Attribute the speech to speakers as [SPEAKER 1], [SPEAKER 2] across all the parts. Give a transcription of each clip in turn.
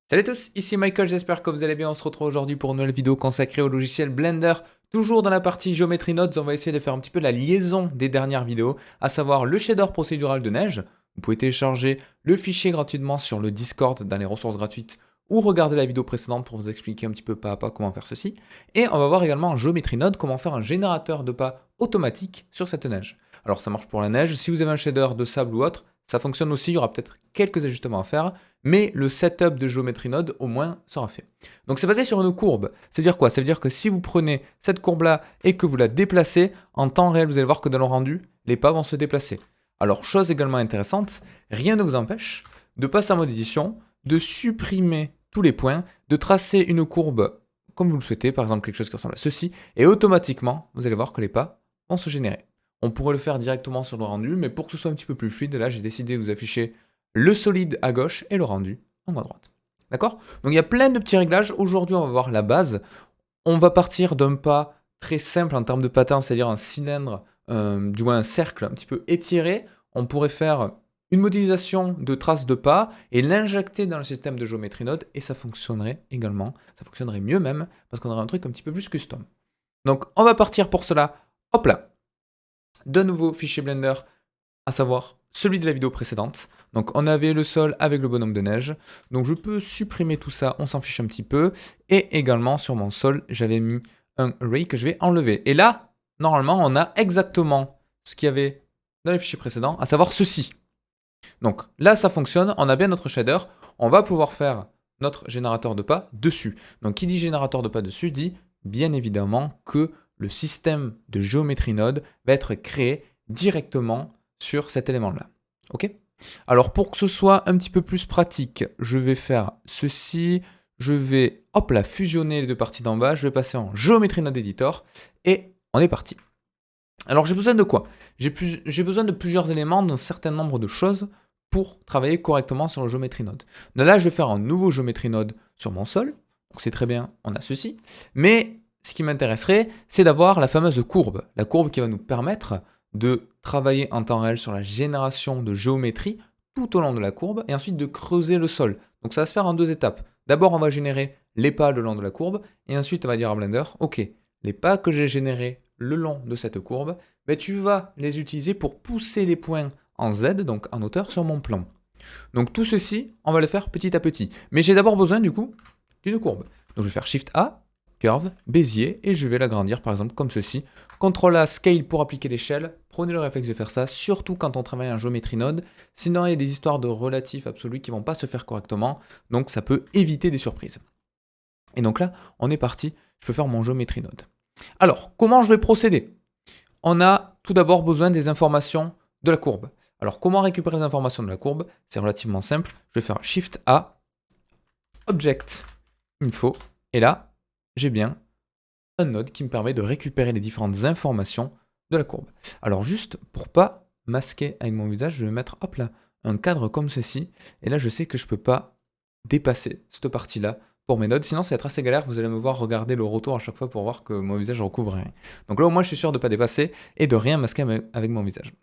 [SPEAKER 1] Salut à tous, ici Michael, j'espère que vous allez bien. On se retrouve aujourd'hui pour une nouvelle vidéo consacrée au logiciel Blender. Toujours dans la partie Geometry Nodes, on va essayer de faire un petit peu la liaison des dernières vidéos, à savoir le shader procédural de neige. Vous pouvez télécharger le fichier gratuitement sur le Discord dans les ressources gratuites ou regarder la vidéo précédente pour vous expliquer un petit peu pas à pas comment faire ceci. Et on va voir également en Geometry Node comment faire un générateur de pas automatique sur cette neige. Alors ça marche pour la neige, si vous avez un shader de sable ou autre, ça fonctionne aussi, il y aura peut-être quelques ajustements à faire, mais le setup de Geometry Node au moins sera fait. Donc c'est basé sur une courbe. Ça veut dire quoi? Ça veut dire que si vous prenez cette courbe-là et que vous la déplacez, en temps réel, vous allez voir que dans le rendu, les pas vont se déplacer. Alors chose également intéressante, rien ne vous empêche de passer en mode édition, de supprimer tous les points, de tracer une courbe comme vous le souhaitez, par exemple quelque chose qui ressemble à ceci, et automatiquement, vous allez voir que les pas vont se générer. On pourrait le faire directement sur le rendu, mais pour que ce soit un petit peu plus fluide, là j'ai décidé de vous afficher le solide à gauche et le rendu en haut à droite. D'accord? Donc il y a plein de petits réglages. Aujourd'hui, on va voir la base. On va partir d'un pas très simple en termes de pattern, c'est-à-dire un cylindre, du moins un cercle un petit peu étiré. On pourrait faire une modélisation de traces de pas et l'injecter dans le système de Geometry Node et ça fonctionnerait également. Ça fonctionnerait mieux même parce qu'on aurait un truc un petit peu plus custom. Donc on va partir pour cela, hop là, d'un nouveau fichier Blender, à savoir celui de la vidéo précédente. Donc on avait le sol avec le bonhomme de neige. Donc je peux supprimer tout ça, on s'en fiche un petit peu. Et également sur mon sol, j'avais mis un array que je vais enlever. Et là, normalement, on a exactement ce qu'il y avait dans les fichiers précédents, à savoir ceci. Donc là, ça fonctionne, on a bien notre shader. On va pouvoir faire notre générateur de pas dessus. Donc qui dit générateur de pas dessus dit bien évidemment que le système de Geometry Node va être créé directement sur cet élément-là. Ok? Alors pour que ce soit un petit peu plus pratique, je vais faire ceci. Je vais, hop là, fusionner les deux parties d'en bas. Je vais passer en Geometry Node Editor et on est parti. Alors j'ai besoin de quoi? J'ai besoin de plusieurs éléments, d'un certain nombre de choses pour travailler correctement sur le Geometry Node. Donc là, je vais faire un nouveau Geometry Node sur mon sol. Donc c'est très bien, on a ceci. Mais ce qui m'intéresserait, c'est d'avoir la fameuse courbe. La courbe qui va nous permettre de travailler en temps réel sur la génération de géométrie tout au long de la courbe et ensuite de creuser le sol. Donc ça va se faire en deux étapes. D'abord, on va générer les pas le long de la courbe et ensuite, on va dire à Blender, ok, les pas que j'ai générés le long de cette courbe, ben tu vas les utiliser pour pousser les points en Z, donc en hauteur, sur mon plan. Donc tout ceci, on va le faire petit à petit. Mais j'ai d'abord besoin du coup d'une courbe. Donc je vais faire Shift A, Curve, Bézier, et je vais l'agrandir par exemple comme ceci. CTRL A, Scale pour appliquer l'échelle. Prenez le réflexe de faire ça, surtout quand on travaille en Geometry Node. Sinon il y a des histoires de relatifs absolus qui ne vont pas se faire correctement, donc ça peut éviter des surprises. Et donc là, on est parti, je peux faire mon Geometry Node. Alors, comment je vais procéder? On a tout d'abord besoin des informations de la courbe. Alors, comment récupérer les informations de la courbe? C'est relativement simple. Je vais faire Shift A, Object Info, et là, j'ai bien un node qui me permet de récupérer les différentes informations de la courbe. Alors, juste pour pas masquer avec mon visage, je vais mettre, hop là, un cadre comme ceci, et là, je sais que je ne peux pas dépasser cette partie-là pour mes nodes, sinon ça va être assez galère, vous allez me voir regarder le retour à chaque fois pour voir que mon visage recouvre rien. Donc là au moins je suis sûr de ne pas dépasser et de rien masquer avec mon visage.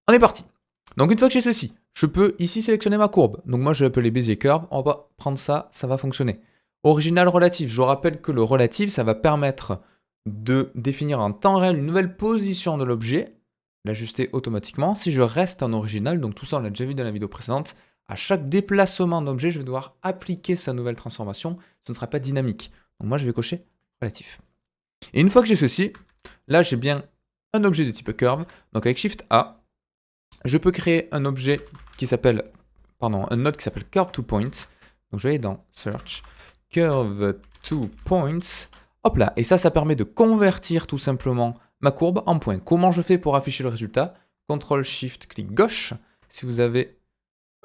[SPEAKER 1] On est parti. Donc une fois que j'ai ceci, je peux ici sélectionner ma courbe. Donc moi je vais appeler Bézier Curve, on va prendre ça, ça va fonctionner. Original relatif, je rappelle que le relatif ça va permettre de définir en temps réel une nouvelle position de l'objet, l'ajuster automatiquement. Si je reste en original, donc tout ça on l'a déjà vu dans la vidéo précédente, à chaque déplacement d'objet, je vais devoir appliquer sa nouvelle transformation. Ce ne sera pas dynamique. Donc moi, je vais cocher relatif. Et une fois que j'ai ceci, là, j'ai bien un objet de type curve. Donc avec Shift A, je peux créer un objet qui s'appelle, un node qui s'appelle curve to point. Donc je vais aller dans Search, curve to points. Hop là. Et ça permet de convertir tout simplement ma courbe en point. Comment je fais pour afficher le résultat? CTRL Shift, clic gauche. Si vous avez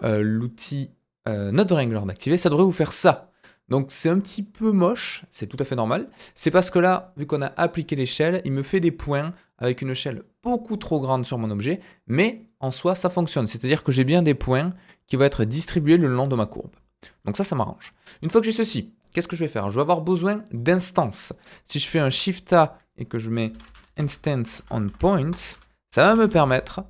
[SPEAKER 1] l'outil Node Wrangler d'activer, ça devrait vous faire ça. Donc c'est un petit peu moche, c'est tout à fait normal. C'est parce que là, vu qu'on a appliqué l'échelle, il me fait des points avec une échelle beaucoup trop grande sur mon objet, mais en soi, ça fonctionne. C'est-à-dire que j'ai bien des points qui vont être distribués le long de ma courbe. Donc ça m'arrange. Une fois que j'ai ceci, qu'est-ce que je vais faire? Je vais avoir besoin d'instances. Si je fais un Shift A et que je mets Instance on Point, ça va me permettre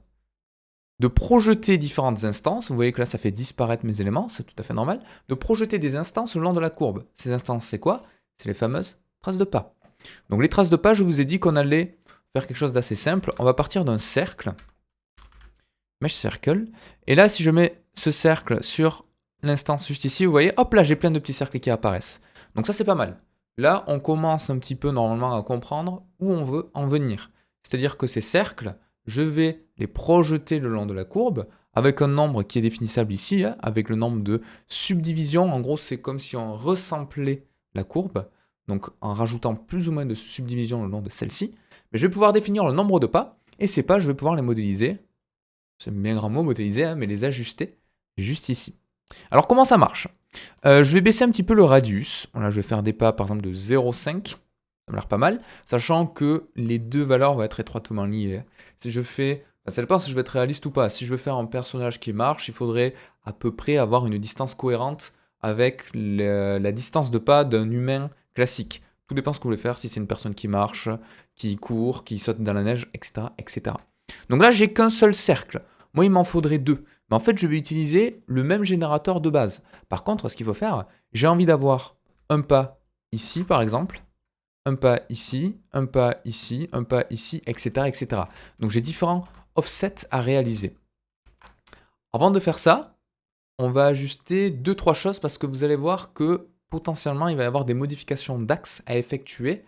[SPEAKER 1] de projeter différentes instances. Vous voyez que là, ça fait disparaître mes éléments, c'est tout à fait normal. De projeter des instances le long de la courbe. Ces instances, c'est quoi? C'est les fameuses traces de pas. Donc les traces de pas, je vous ai dit qu'on allait faire quelque chose d'assez simple. On va partir d'un cercle, mesh circle. Et là, si je mets ce cercle sur l'instance juste ici, vous voyez, hop là, j'ai plein de petits cercles qui apparaissent. Donc ça, c'est pas mal. Là, on commence un petit peu normalement à comprendre où on veut en venir. C'est-à-dire que ces cercles, je vais les projeter le long de la courbe avec un nombre qui est définissable ici, hein, avec le nombre de subdivisions. En gros, c'est comme si on ressemblait la courbe, donc en rajoutant plus ou moins de subdivisions le long de celle-ci. Mais je vais pouvoir définir le nombre de pas, et ces pas, je vais pouvoir les modéliser. C'est bien grand mot, modéliser, hein, mais les ajuster juste ici. Alors, comment ça marche? Je vais baisser un petit peu le radius. Là, je vais faire des pas, par exemple, de 0,5. Ça m'a l'air pas mal, sachant que les deux valeurs vont être étroitement liées. Si je fais... ça dépend si je veux être réaliste ou pas. Si je veux faire un personnage qui marche, il faudrait à peu près avoir une distance cohérente avec la distance de pas d'un humain classique. Tout dépend ce que vous voulez faire, si c'est une personne qui marche, qui court, qui saute dans la neige, etc. etc. Donc là, j'ai qu'un seul cercle. Moi, il m'en faudrait deux. Mais en fait, je vais utiliser le même générateur de base. Par contre, ce qu'il faut faire, j'ai envie d'avoir un pas ici, par exemple, un pas ici, un pas ici, un pas ici, etc. etc. Donc j'ai différents offsets à réaliser. Avant de faire ça, on va ajuster 2-3 choses parce que vous allez voir que potentiellement il va y avoir des modifications d'axe à effectuer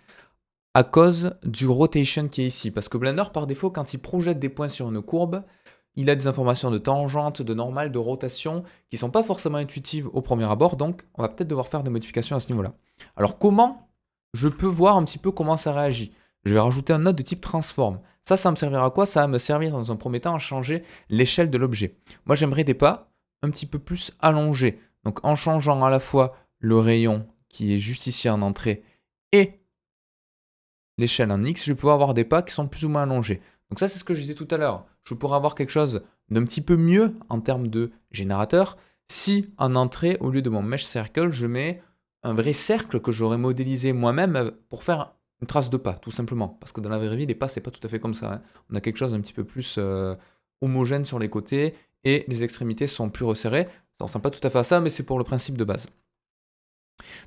[SPEAKER 1] à cause du rotation qui est ici. Parce que Blender, par défaut, quand il projette des points sur une courbe, il a des informations de tangente, de normale, de rotation qui ne sont pas forcément intuitives au premier abord, donc on va peut-être devoir faire des modifications à ce niveau-là. Alors comment je peux voir un petit peu comment ça réagit? Je vais rajouter un node de type transform. Ça me servira à quoi? Ça va me servir dans un premier temps à changer l'échelle de l'objet. Moi, j'aimerais des pas un petit peu plus allongés. Donc en changeant à la fois le rayon qui est juste ici en entrée et l'échelle en X, je vais pouvoir avoir des pas qui sont plus ou moins allongés. Donc ça, c'est ce que je disais tout à l'heure. Je pourrais avoir quelque chose d'un petit peu mieux en termes de générateur si en entrée, au lieu de mon mesh circle, je mets un vrai cercle que j'aurais modélisé moi-même pour faire une trace de pas, tout simplement. Parce que dans la vraie vie, les pas, c'est pas tout à fait comme ça. Hein. On a quelque chose d'un petit peu plus homogène sur les côtés et les extrémités sont plus resserrées. Ça ressemble pas tout à fait à ça, mais c'est pour le principe de base.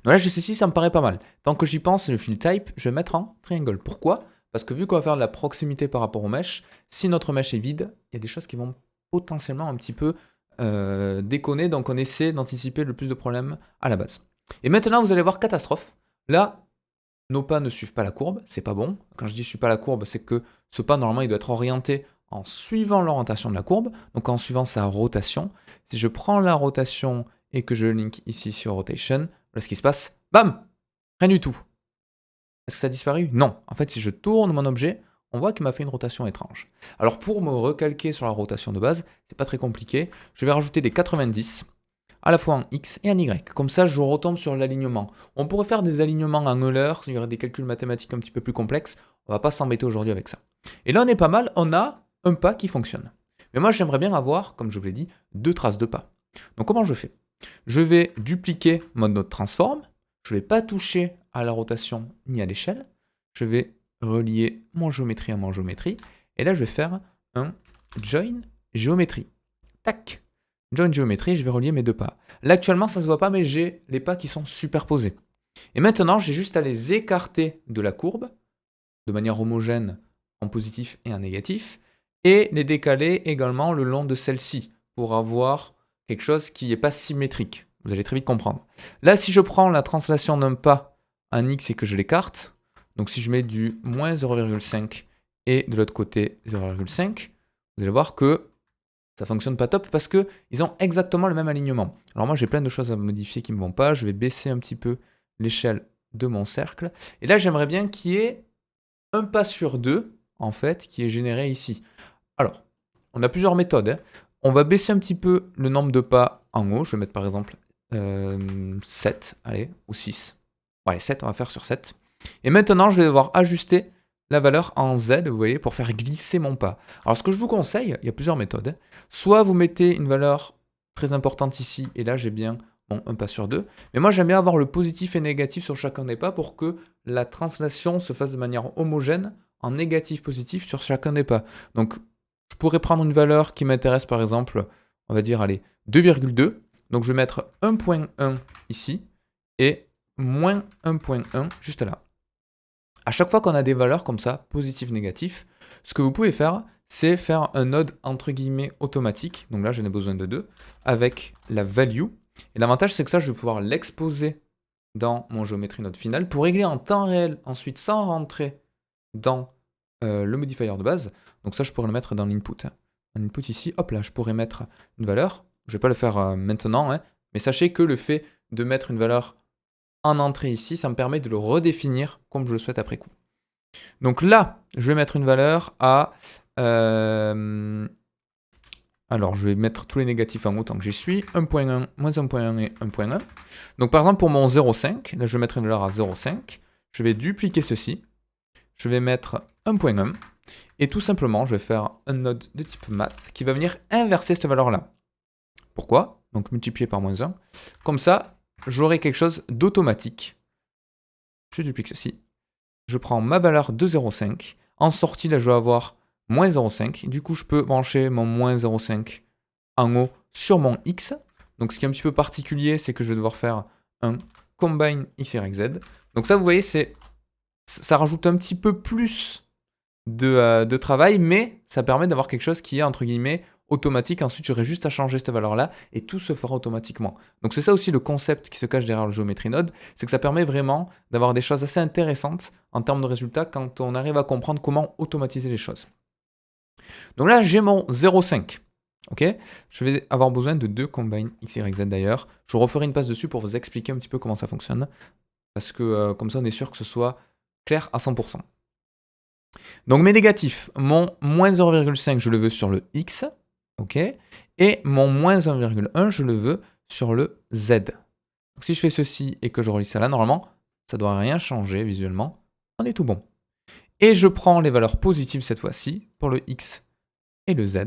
[SPEAKER 1] Donc là, juste ici, ça me paraît pas mal. Tant que j'y pense, le fill type, je vais mettre en triangle. Pourquoi? Parce que vu qu'on va faire de la proximité par rapport au mesh, si notre mesh est vide, il y a des choses qui vont potentiellement un petit peu déconner. Donc on essaie d'anticiper le plus de problèmes à la base. Et maintenant, vous allez voir catastrophe. Là, nos pas ne suivent pas la courbe, c'est pas bon. Quand je dis je suis pas la courbe, c'est que ce pas, normalement, il doit être orienté en suivant l'orientation de la courbe, donc en suivant sa rotation. Si je prends la rotation et que je link ici sur rotation, voilà ce qui se passe, bam, rien du tout. Est-ce que ça a disparu? Non. En fait, si je tourne mon objet, on voit qu'il m'a fait une rotation étrange. Alors pour me recalquer sur la rotation de base, c'est pas très compliqué. Je vais rajouter des 90, à la fois en X et en Y. Comme ça, je retombe sur l'alignement. On pourrait faire des alignements en Euler, il y aurait des calculs mathématiques un petit peu plus complexes. On va pas s'embêter aujourd'hui avec ça. Et là, on est pas mal, on a un pas qui fonctionne. Mais moi, j'aimerais bien avoir, comme je vous l'ai dit, deux traces de pas. Donc comment je fais? Je vais dupliquer mon node transform. Je ne vais pas toucher à la rotation ni à l'échelle. Je vais relier mon géométrie à mon géométrie. Et là, je vais faire un join géométrie. Tac. Join géométrie, je vais relier mes deux pas. Là, actuellement, ça ne se voit pas, mais j'ai les pas qui sont superposés. Et maintenant, j'ai juste à les écarter de la courbe, de manière homogène en positif et en négatif, et les décaler également le long de celle-ci, pour avoir quelque chose qui n'est pas symétrique. Vous allez très vite comprendre. Là, si je prends la translation d'un pas en X et que je l'écarte, donc si je mets du moins 0,5 et de l'autre côté 0,5, vous allez voir que ça fonctionne pas top parce qu'ils ont exactement le même alignement. Alors moi, j'ai plein de choses à modifier qui ne me vont pas. Je vais baisser un petit peu l'échelle de mon cercle. Et là, j'aimerais bien qu'il y ait un pas sur deux, en fait, qui est généré ici. Alors, on a plusieurs méthodes. Hein. On va baisser un petit peu le nombre de pas en haut. Je vais mettre par exemple 7, allez, ou 6. Bon, allez, 7, on va faire sur 7. Et maintenant, je vais devoir ajuster la valeur en Z, vous voyez, pour faire glisser mon pas. Alors, ce que je vous conseille, il y a plusieurs méthodes. Hein. Soit vous mettez une valeur très importante ici, et là, j'ai bien bon, un pas sur deux. Mais moi, j'aime bien avoir le positif et négatif sur chacun des pas pour que la translation se fasse de manière homogène en négatif-positif sur chacun des pas. Donc, Je pourrais prendre une valeur qui m'intéresse, par exemple, on va dire, allez, 2,2. Donc je vais mettre 1.1 ici et moins 1.1 juste là. À chaque fois qu'on a des valeurs comme ça, positif, négatif, ce que vous pouvez faire, c'est faire un node entre guillemets automatique. Donc là, j'en ai besoin de 2, avec la value. Et l'avantage, c'est que ça, je vais pouvoir l'exposer dans mon géométrie node final pour régler en temps réel ensuite sans rentrer dans le modifier de base. Donc ça, je pourrais le mettre dans l'input. En input ici, hop là, je pourrais mettre une valeur. Je ne vais pas le faire maintenant, hein, mais sachez que le fait de mettre une valeur en entrée ici, ça me permet de le redéfinir comme je le souhaite après coup. Donc là, je vais mettre une valeur à... alors, je vais mettre tous les négatifs en autant que j'y suis. 1.1, moins 1.1 et 1.1. Donc par exemple, pour mon 0.5, là je vais mettre une valeur à 0.5. Je vais dupliquer ceci. Je vais mettre 1.1. Et tout simplement, je vais faire un node de type math qui va venir inverser cette valeur-là. Pourquoi? Donc multiplier par moins 1. Comme ça, j'aurai quelque chose d'automatique. Je duplique ceci. Je prends ma valeur de 0.5. En sortie, là, je vais avoir moins 0.5. Du coup, je peux brancher mon moins 0.5 en haut sur mon x. Donc, ce qui est un petit peu particulier, c'est que je vais devoir faire un combine x, y, z. Donc ça, vous voyez, ça rajoute un petit peu plus de travail, mais ça permet d'avoir quelque chose qui est, entre guillemets, automatique. Ensuite, j'aurai juste à changer cette valeur-là et tout se fera automatiquement. Donc c'est ça aussi le concept qui se cache derrière le géométrie node, c'est que ça permet vraiment d'avoir des choses assez intéressantes en termes de résultats quand on arrive à comprendre comment automatiser les choses. Donc là, j'ai mon 0,5. Ok, je vais avoir besoin de 2 combine x, y, z d'ailleurs. Je referai une passe dessus pour vous expliquer un petit peu comment ça fonctionne. Parce que comme ça, on est sûr que ce soit clair à 100%. Donc mes négatifs, mon moins 0,5, je le veux sur le x, ok, et mon moins 1,1, je le veux sur le z. Donc si je fais ceci et que je relis ça là, normalement, ça ne doit rien changer visuellement, on est tout bon. Et je prends les valeurs positives cette fois-ci pour le x et le z.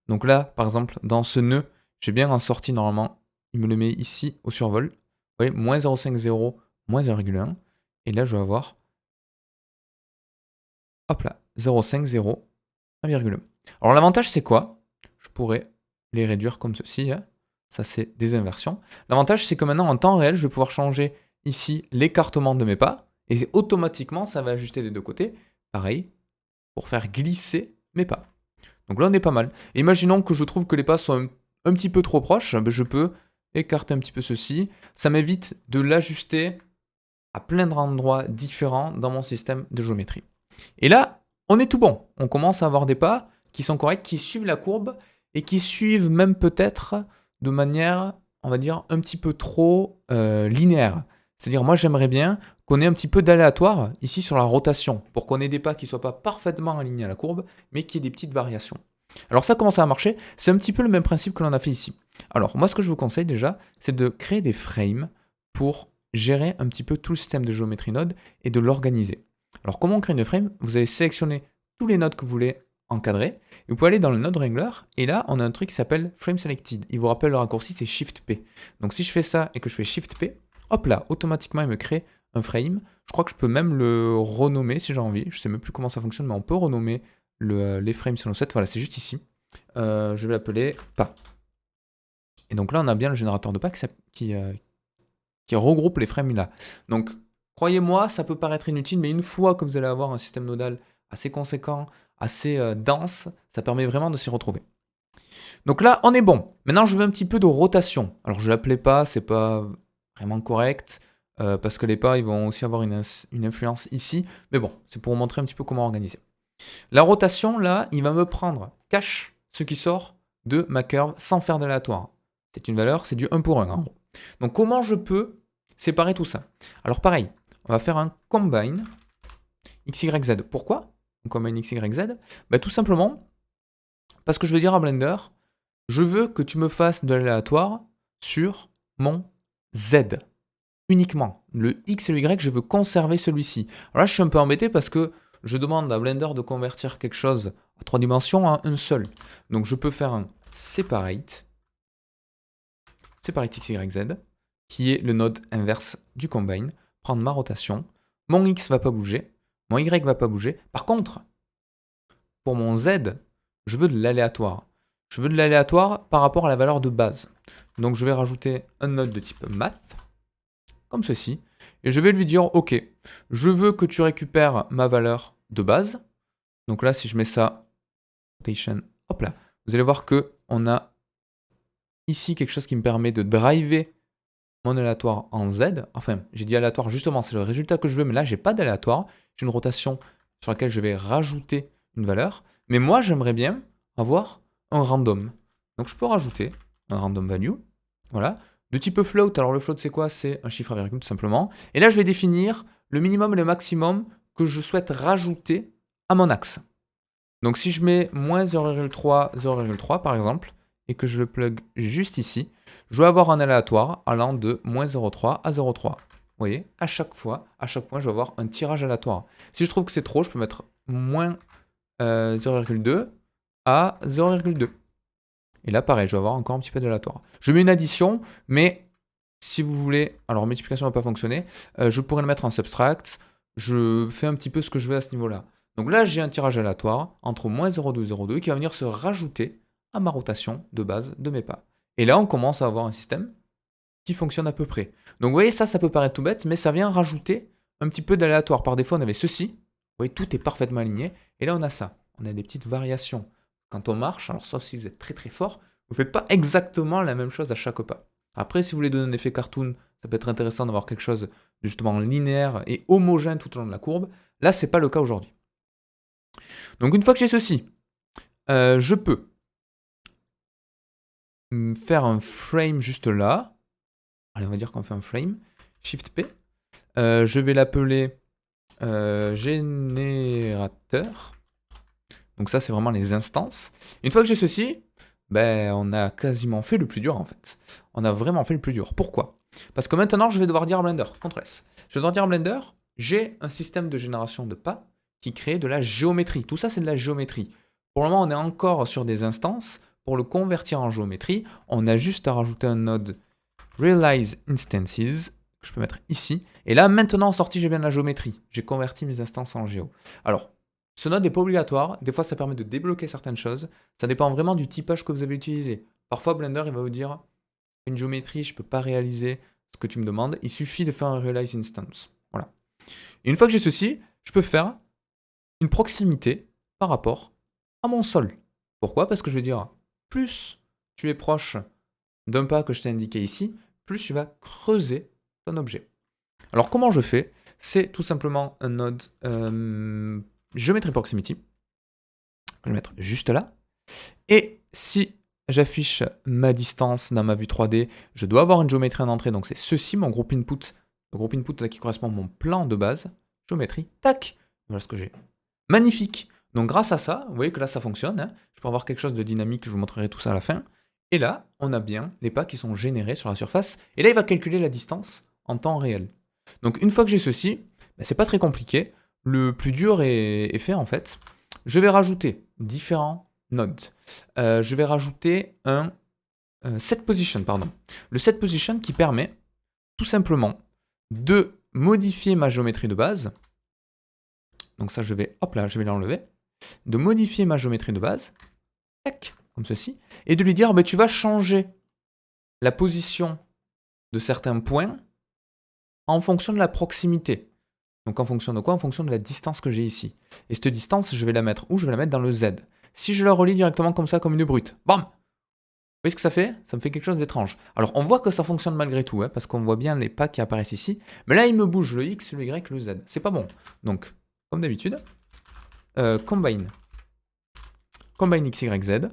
[SPEAKER 1] Donc là, par exemple, dans ce nœud, j'ai bien en sortie normalement, il me le met ici au survol. Vous voyez, moins 0,50, moins 1,1, et là je vais avoir, hop là, 0,50, 1,1. Alors l'avantage c'est quoi? Je pourrais les réduire comme ceci, hein. Ça c'est des inversions. L'avantage c'est que maintenant en temps réel, je vais pouvoir changer ici l'écartement de mes pas, et automatiquement ça va ajuster des deux côtés. Pareil, pour faire glisser mes pas. Donc là on est pas mal. Et imaginons que je trouve que les pas sont un petit peu trop proches, ben je peux écarter un petit peu ceci. Ça m'évite de l'ajuster à plein d'endroits différents dans mon système de géométrie. Et là, on est tout bon. On commence à avoir des pas qui sont corrects, qui suivent la courbe et qui suivent même peut-être de manière, on va dire, un petit peu trop linéaire. C'est-à-dire, moi, j'aimerais bien qu'on ait un petit peu d'aléatoire ici sur la rotation, pour qu'on ait des pas qui ne soient pas parfaitement alignés à la courbe, mais qu'il y ait des petites variations. Alors ça, comment ça va marcher? C'est un petit peu le même principe que l'on a fait ici. Alors, moi, ce que je vous conseille déjà, c'est de créer des frames pour gérer un petit peu tout le système de géométrie node et de l'organiser. Alors, comment on crée une frame? Vous allez sélectionner tous les nodes que vous voulez encadrer. Et vous pouvez aller dans le node wrangler. Et là, on a un truc qui s'appelle frame selected. Il vous rappelle le raccourci, c'est Shift P. Donc, si je fais ça et que je fais Shift P, hop là, automatiquement, il me crée un frame. Je crois que je peux même le renommer si j'ai envie. Je ne sais même plus comment ça fonctionne, mais on peut renommer les frames si on le souhaite. Voilà, c'est juste ici. Je vais l'appeler pas. Et donc là, on a bien le générateur de pas qui regroupe les frames là. Donc, croyez-moi, ça peut paraître inutile, mais une fois que vous allez avoir un système nodal assez conséquent, assez dense, ça permet vraiment de s'y retrouver. Donc là, on est bon. Maintenant, je veux un petit peu de rotation. Alors, je l'appelais pas, c'est pas vraiment correct, parce que les pas, ils vont aussi avoir une influence ici. Mais bon, c'est pour vous montrer un petit peu comment organiser. La rotation, là, il va me prendre cache ce qui sort de ma curve sans faire d'aléatoire. C'est une valeur, c'est du 1 pour 1 en gros. Donc comment je peux séparer tout ça? Alors pareil, on va faire un combine XYZ. Pourquoi un combine XYZ? Tout simplement parce que je vais dire à Blender, je veux que tu me fasses de l'aléatoire sur mon Z uniquement. Le X et le Y, je veux conserver celui-ci. Alors là, je suis un peu embêté parce que je demande à Blender de convertir quelque chose à 3 dimensions en un seul. Donc je peux faire un separate XYZ, qui est le node inverse du combine, prendre ma rotation, mon X va pas bouger, mon Y va pas bouger. Par contre, pour mon Z, je veux de l'aléatoire. Je veux de l'aléatoire par rapport à la valeur de base. Donc je vais rajouter un node de type math, comme ceci. Et je vais lui dire, ok, je veux que tu récupères ma valeur de base. Donc là, si je mets ça, rotation, hop là, vous allez voir qu'on a ici quelque chose qui me permet de driver mon aléatoire en Z. Enfin, j'ai dit aléatoire, justement, c'est le résultat que je veux, mais là, j'ai pas d'aléatoire. J'ai une rotation sur laquelle je vais rajouter une valeur. Mais moi, j'aimerais bien avoir un random. Donc, je peux rajouter un random value. Voilà. De type float. Alors, le float, c'est quoi? C'est un chiffre à virgule, tout simplement. Et là, je vais définir le minimum et le maximum que je souhaite rajouter à mon axe. Donc, si je mets moins 0,3, 0,3, par exemple, et que je le plug juste ici, je vais avoir un aléatoire allant de moins 0,3 à 0,3. Vous voyez, à chaque fois, à chaque point, je vais avoir un tirage aléatoire. Si je trouve que c'est trop, je peux mettre moins 0,2 à 0,2. Et là, pareil, je vais avoir encore un petit peu d'aléatoire. Je mets une addition, mais si vous voulez, alors multiplication ne va pas fonctionner, je pourrais le mettre en subtract, je fais un petit peu ce que je veux à ce niveau-là. Donc là, j'ai un tirage aléatoire entre moins 0,2 et 0,2 qui va venir se rajouter à ma rotation de base de mes pas. Et là, on commence à avoir un système qui fonctionne à peu près. Donc vous voyez, ça peut paraître tout bête, mais ça vient rajouter un petit peu d'aléatoire. Par défaut, on avait ceci. Vous voyez, tout est parfaitement aligné. Et là, on a ça. On a des petites variations. Quand on marche, alors sauf si vous êtes très très fort, vous ne faites pas exactement la même chose à chaque pas. Après, si vous voulez donner un effet cartoon, ça peut être intéressant d'avoir quelque chose de justement linéaire et homogène tout au long de la courbe. Là, ce n'est pas le cas aujourd'hui. Donc une fois que j'ai ceci, je peux faire un frame juste là. Allez, on va dire qu'on fait un frame. Shift P. Je vais l'appeler générateur. Donc ça, c'est vraiment les instances. Une fois que j'ai ceci, ben, on a quasiment fait le plus dur en fait. On a vraiment fait le plus dur. Pourquoi? Parce que maintenant, je vais devoir dire à Blender, CTRL S. Je vais devoir dire à Blender, j'ai un système de génération de pas qui crée de la géométrie. Tout ça, c'est de la géométrie. Pour le moment, on est encore sur des instances. Pour le convertir en géométrie, on a juste à rajouter un node Realize Instances, que je peux mettre ici. Et là, maintenant, en sortie, j'ai bien de la géométrie. J'ai converti mes instances en géo. Alors, ce node n'est pas obligatoire. Des fois, ça permet de débloquer certaines choses. Ça dépend vraiment du typage que vous avez utilisé. Parfois, Blender, il va vous dire une géométrie, je ne peux pas réaliser ce que tu me demandes. Il suffit de faire un Realize Instance. Voilà. Et une fois que j'ai ceci, je peux faire une proximité par rapport à mon sol. Pourquoi? Parce que je vais dire, plus tu es proche d'un pas que je t'ai indiqué ici, plus tu vas creuser ton objet. Alors comment je fais? C'est tout simplement un node Geometry Proximity. Je vais le mettre juste là. Et si j'affiche ma distance dans ma vue 3D, je dois avoir une géométrie en entrée, donc c'est ceci, mon groupe input. Le groupe input là qui correspond à mon plan de base. Géométrie, tac, voilà ce que j'ai. Magnifique. Donc grâce à ça, vous voyez que là ça fonctionne. Hein. Je peux avoir quelque chose de dynamique, je vous montrerai tout ça à la fin. Et là, on a bien les pas qui sont générés sur la surface. Et là, il va calculer la distance en temps réel. Donc une fois que j'ai ceci, ben, c'est pas très compliqué. Le plus dur est fait en fait. Je vais rajouter différents nodes. Je vais rajouter un set position, pardon. Le set position qui permet tout simplement de modifier ma géométrie de base. Donc ça, je vais, hop là, je vais l'enlever. De modifier ma géométrie de base. Tac, comme ceci. Et de lui dire, bah, tu vas changer la position de certains points en fonction de la proximité. Donc en fonction de quoi? En fonction de la distance que j'ai ici. Et cette distance, je vais la mettre où? Je vais la mettre dans le Z. Si je la relie directement comme ça, comme une brute, bam! Vous voyez ce que ça fait? Ça me fait quelque chose d'étrange. Alors on voit que ça fonctionne malgré tout, hein, parce qu'on voit bien les pas qui apparaissent ici. Mais là, il me bouge le X, le Y, le Z. C'est pas bon. Donc, comme d'habitude, combine X, Y, Z.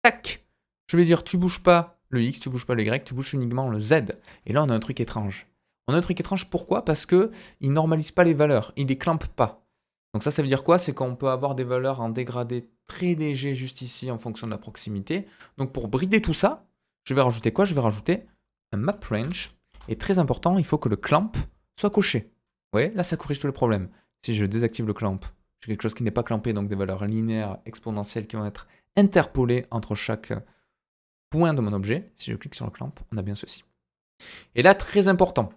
[SPEAKER 1] Tac! Je vais dire, tu bouges pas le X, tu bouges pas le Y, tu bouges uniquement le Z. Et là, on a un truc étrange. On a un truc étrange, pourquoi? Parce qu'il ne normalise pas les valeurs, il les clampe pas. Donc ça veut dire quoi? C'est qu'on peut avoir des valeurs en dégradé très léger juste ici en fonction de la proximité. Donc pour brider tout ça, je vais rajouter quoi? Je vais rajouter un map range. Et très important, il faut que le clamp soit coché. Vous voyez? Là, ça corrige tous les problèmes. Si je désactive le clamp, j'ai quelque chose qui n'est pas clampé, donc des valeurs linéaires, exponentielles qui vont être interpolées entre chaque point de mon objet. Si je clique sur le clamp, on a bien ceci. Et là, très important,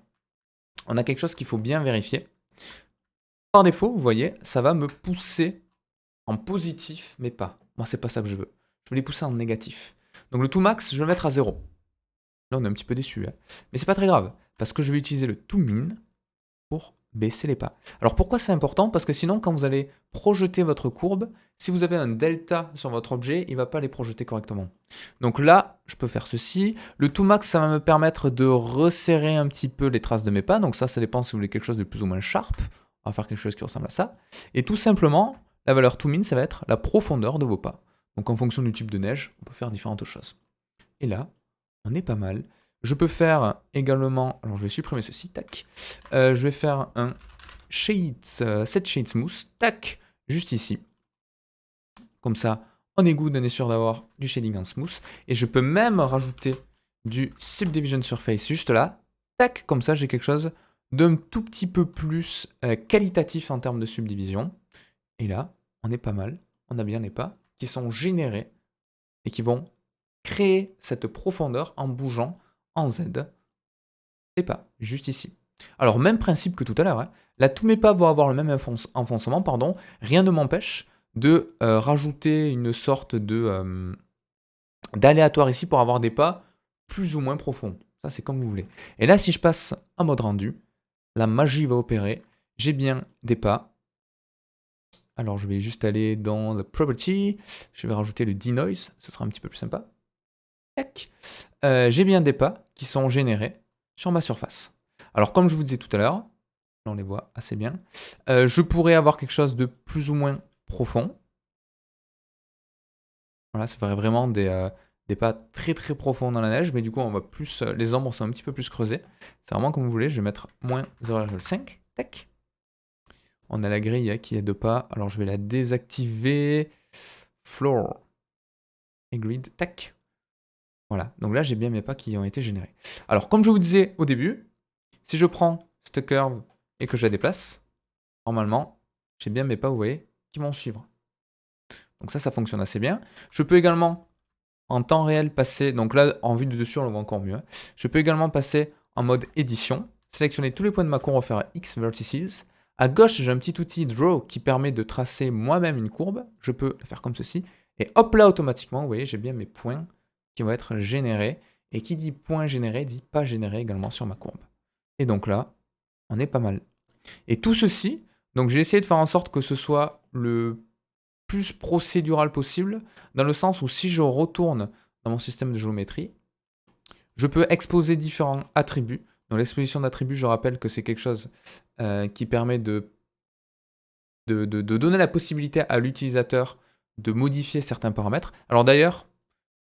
[SPEAKER 1] on a quelque chose qu'il faut bien vérifier. Par défaut, vous voyez, ça va me pousser en positif mes pas. Moi, c'est pas ça que je veux. Je veux les pousser en négatif. Donc le to max, je vais le mettre à 0. Là, on est un petit peu déçu. Hein. Mais c'est pas très grave, parce que je vais utiliser le to min pour baisser les pas. Alors pourquoi c'est important? Parce que sinon, quand vous allez projeter votre courbe, si vous avez un delta sur votre objet, il ne va pas les projeter correctement. Donc là, je peux faire ceci. Le to max, ça va me permettre de resserrer un petit peu les traces de mes pas. Donc ça dépend si vous voulez quelque chose de plus ou moins sharp. On va faire quelque chose qui ressemble à ça. Et tout simplement, la valeur to min, ça va être la profondeur de vos pas. Donc en fonction du type de neige, on peut faire différentes choses. Et là, on est pas mal. Je peux faire également, alors je vais supprimer ceci, tac. Je vais faire un shade, set shade smooth, tac, juste ici. Comme ça, on est good, on est sûr d'avoir du shading en smooth. Et je peux même rajouter du subdivision surface juste là, tac, comme ça j'ai quelque chose d'un tout petit peu plus qualitatif en termes de subdivision. Et là, on est pas mal, on a bien les pas qui sont générés et qui vont créer cette profondeur en bougeant en Z, et pas, juste ici. Alors, même principe que tout à l'heure, hein. Là, tous mes pas vont avoir le même enfoncement, pardon. Rien ne m'empêche de rajouter une sorte de d'aléatoire ici pour avoir des pas plus ou moins profonds. Ça, c'est comme vous voulez. Et là, si je passe en mode rendu, la magie va opérer. J'ai bien des pas. Alors, je vais juste aller dans le Property. Je vais rajouter le denoise. Ce sera un petit peu plus sympa. J'ai bien des pas qui sont générés sur ma surface. Alors comme je vous disais tout à l'heure, là on les voit assez bien, je pourrais avoir quelque chose de plus ou moins profond. Voilà, ça ferait vraiment des pas très très profonds dans la neige, mais du coup on va plus, les ombres sont un petit peu plus creusées. C'est vraiment comme vous voulez, je vais mettre moins 0,5, tac. On a la grille qui est de pas, alors je vais la désactiver. Floor et grid, tac. Voilà, donc là j'ai bien mes pas qui ont été générés. Alors comme je vous disais au début, si je prends cette curve et que je la déplace, normalement, j'ai bien mes pas, vous voyez, qui vont suivre. Donc ça fonctionne assez bien. Je peux également, en temps réel, passer, donc là, en vue de dessus, on le voit encore mieux. Je peux également passer en mode édition, sélectionner tous les points de ma courbe, refaire X vertices. À gauche, j'ai un petit outil Draw qui permet de tracer moi-même une courbe. Je peux le faire comme ceci. Et hop là, automatiquement, vous voyez, j'ai bien mes points qui vont être générés. Et qui dit point généré, dit pas généré également sur ma courbe. Et donc là, on est pas mal. Et tout ceci, donc j'ai essayé de faire en sorte que ce soit le plus procédural possible, dans le sens où si je retourne dans mon système de géométrie, je peux exposer différents attributs. Donc l'exposition d'attributs, je rappelle que c'est quelque chose qui permet de donner la possibilité à l'utilisateur de modifier certains paramètres. Alors d'ailleurs,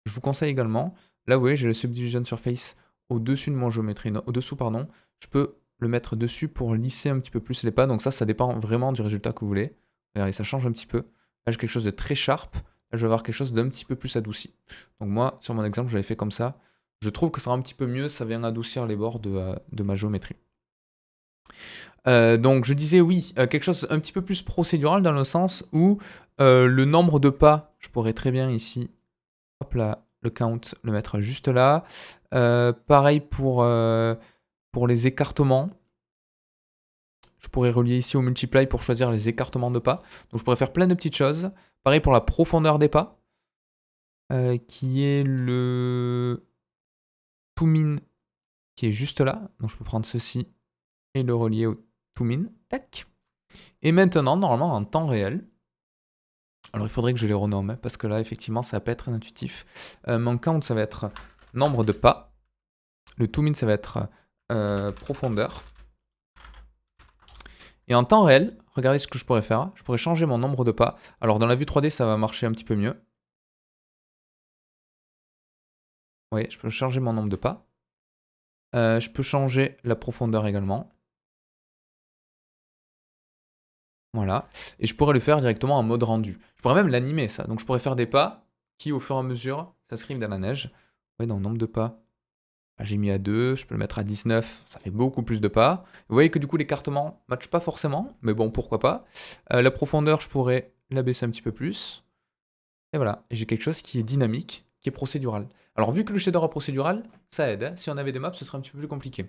[SPEAKER 1] je vous conseille également, là vous voyez, j'ai le subdivision surface au-dessus de mon géométrie, au-dessous pardon, je peux le mettre dessus pour lisser un petit peu plus les pas, donc ça dépend vraiment du résultat que vous voulez. Regardez, ça change un petit peu. Là j'ai quelque chose de très sharp, là je vais avoir quelque chose d'un petit peu plus adouci. Donc moi, sur mon exemple, j'avais fait comme ça. Je trouve que ça rend un petit peu mieux, ça vient adoucir les bords de ma géométrie. Donc je disais oui, quelque chose un petit peu plus procédural dans le sens où le nombre de pas, je pourrais très bien ici, hop là, le count, le mettre juste là. Pareil pour les écartements. Je pourrais relier ici au multiply pour choisir les écartements de pas. Donc je pourrais faire plein de petites choses. Pareil pour la profondeur des pas, qui est le to min, qui est juste là. Donc je peux prendre ceci et le relier au to min. Tac. Et maintenant, normalement, en temps réel, alors il faudrait que je les renomme, parce que là, effectivement, ça va pas être très intuitif. Mon count, ça va être nombre de pas. Le to min, ça va être profondeur. Et en temps réel, regardez ce que je pourrais faire. Je pourrais changer mon nombre de pas. Alors dans la vue 3D, ça va marcher un petit peu mieux. Oui, je peux changer mon nombre de pas. Je peux changer la profondeur également. Voilà. Et je pourrais le faire directement en mode rendu. Je pourrais même l'animer, ça. Donc je pourrais faire des pas qui, au fur et à mesure, s'inscrivent dans la neige. Oui, dans le nombre de pas. J'ai mis à 2, je peux le mettre à 19, ça fait beaucoup plus de pas. Vous voyez que du coup l'écartement ne matche pas forcément, mais bon, pourquoi pas. La profondeur, je pourrais la baisser un petit peu plus. Et voilà, j'ai quelque chose qui est dynamique, qui est procédural. Alors vu que le shader est procédural, ça aide. Hein. Si on avait des maps, ce serait un petit peu plus compliqué.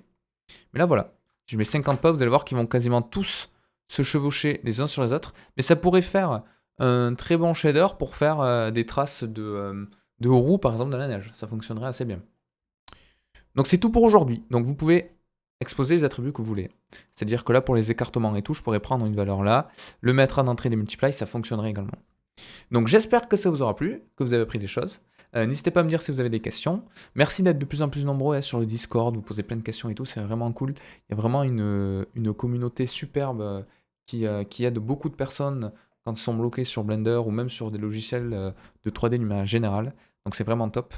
[SPEAKER 1] Mais là voilà, je mets 50 pas, vous allez voir qu'ils vont quasiment tous se chevaucher les uns sur les autres. Mais ça pourrait faire un très bon shader pour faire des traces de roues, par exemple, dans la neige. Ça fonctionnerait assez bien. Donc c'est tout pour aujourd'hui. Donc vous pouvez exposer les attributs que vous voulez. C'est-à-dire que là, pour les écartements et tout, je pourrais prendre une valeur là, le mettre en entrée des multiply, ça fonctionnerait également. Donc j'espère que ça vous aura plu, que vous avez appris des choses. N'hésitez pas à me dire si vous avez des questions. Merci d'être de plus en plus nombreux sur le Discord, vous posez plein de questions et tout, c'est vraiment cool. Il y a vraiment une communauté superbe qui aide beaucoup de personnes quand ils sont bloqués sur Blender ou même sur des logiciels de 3D numérique général. Donc c'est vraiment top.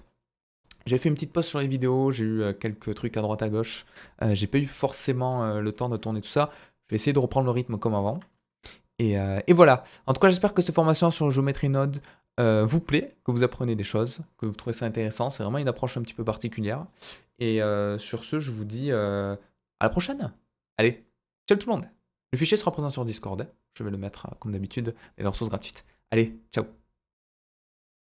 [SPEAKER 1] J'ai fait une petite pause sur les vidéos, j'ai eu quelques trucs à droite à gauche. J'ai pas eu forcément le temps de tourner tout ça. Je vais essayer de reprendre le rythme comme avant. Et voilà. En tout cas, j'espère que cette formation sur Geometry Node vous plaît, que vous apprenez des choses, que vous trouvez ça intéressant. C'est vraiment une approche un petit peu particulière. Et sur ce, je vous dis à la prochaine. Allez, ciao tout le monde. Le fichier sera présent sur Discord. Je vais le mettre comme d'habitude, et les ressources gratuites. Allez, ciao.